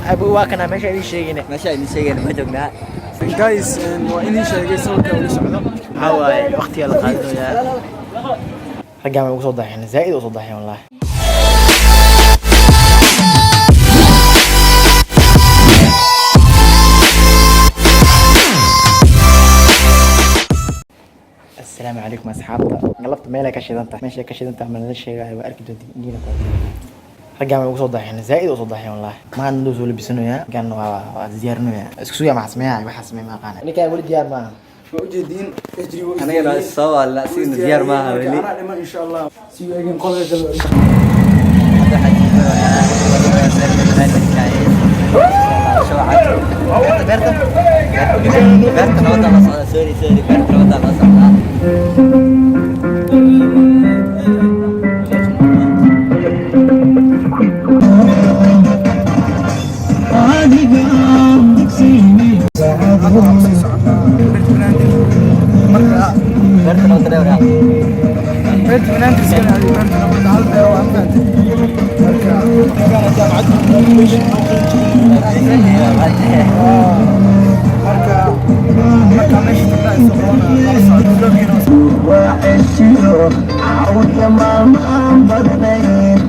ابو واكنا ماشي اي شيء ما جوجنا جايز وإني شيء سويته ولا سعده هاواي وقتي يلا قادو يا رجع ugu soo daxeen zaid u soo daxeen wallahi السلام عليكم اصحابنا قلبت ميلك كشيدنتا ماشي كشيدنتا من الشيء waa arki doontiin indina ko ragga ugu soo daxeen zaid u soo daxeen wallahi ma aan soo labisanayaa kan waa diyaarinayaa isku soo ma xasmeeyaa waxa sameeyay ma qana ninka wali diyaar ma وجدين اجري أنا يلا الصوا لا سين زيار معها ولي إن شاء الله سوي أجن قلة هذا حكي شو عاد برتم وضع مصعد سوري برتم وضع مصعد برتم وضع ولا بنت من أنت سكن هذه بنت أنا متعلمة وعم بنت مركا كانت جامعتنا مركا مش تبع السخونة خلص وأشيله عود يا ماما بدنين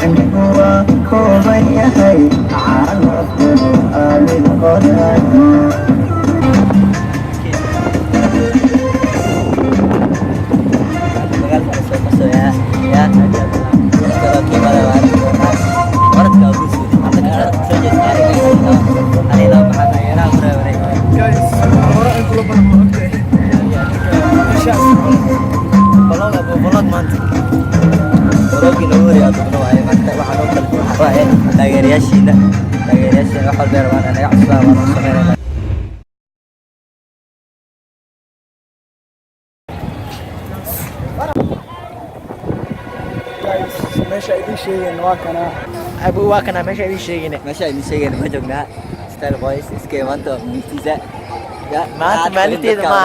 عندك كوبا يا هي على آل القرآن taageerayaashiina waxa beer waan anaga cusbaa waan sameeynaa ماشي أي شيء نواكنا ابو واكنا ماشي اي شيء meesha ay sheegeen ma joognaa style boys iska imaanto mumtiza ما maalinteeda ma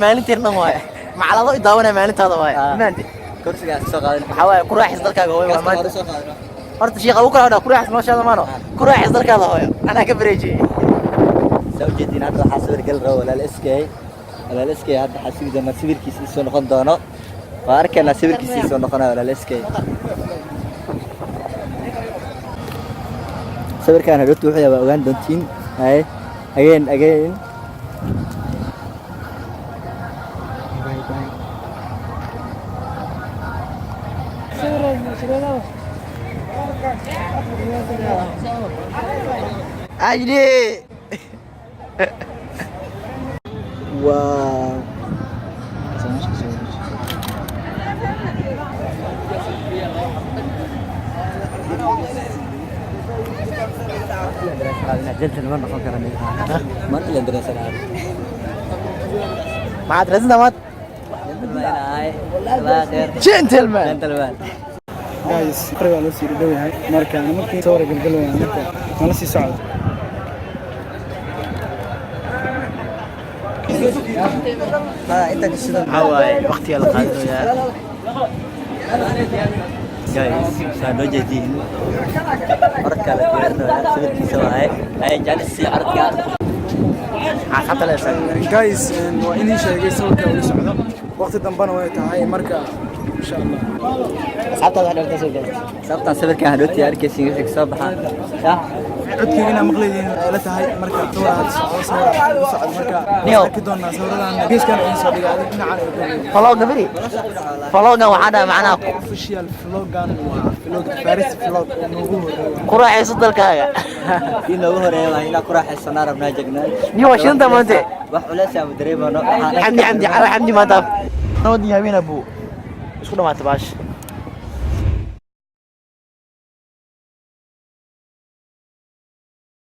maalinteena waay macalado idaawana maalintaada waay maanta kursiga soo qaadan waxa waay ku raaxis dalkaaga way waa maanta soo qaadan horta sheekha uu kala ku raaxis ma shaada maano ku raaxis dalkaaga hooyo ana ka bareejiyay soo jeedin hadda waxa sawir gal rabo walaal iskay hadda xasiidana sawirkiisa soo noqon doono waa arkayna sawirkiisa soo noqonaa walaal iskay sawirkan hadhow wuxuu yahay ogaan doontiin hay again ajli wow ما انت اللي درس الان ما درسنا ما والله خير جنتلمان جايز قريبا لو سيري دوي هاي مركا أنا ممكن صورة قلقلوا يعني مركا ما نسي صعب انت كشده هاواي وقتي يلا قادو يا جايز سادو جديد مركا لا سويت سواي اي جالس عرض حتى لا يسال جايز وإني شيء سويته ولا سعده وقت دنبنا وقتها مركا إن شاء الله حتى هذا الكسر sabta sawirkan hadhooti arkaysiin wixii soo baxaan codkeena maqleedin la tahay marka dowlad socod marka ka doonaa sawiradan geeskan ay soo dhigay dhinaca فلوق بري فلوق وحنا معنا official vlogan waa vlog Paris vlog noogu horeeyo قراحي صدركاga inoo horeeyo waa ina ku raaxaysanaa rabnaa jagnaa نيو شنطه مانتي wax culays ah dareemano حمدي ما دام نودي هابين ابو اسكو ما تباش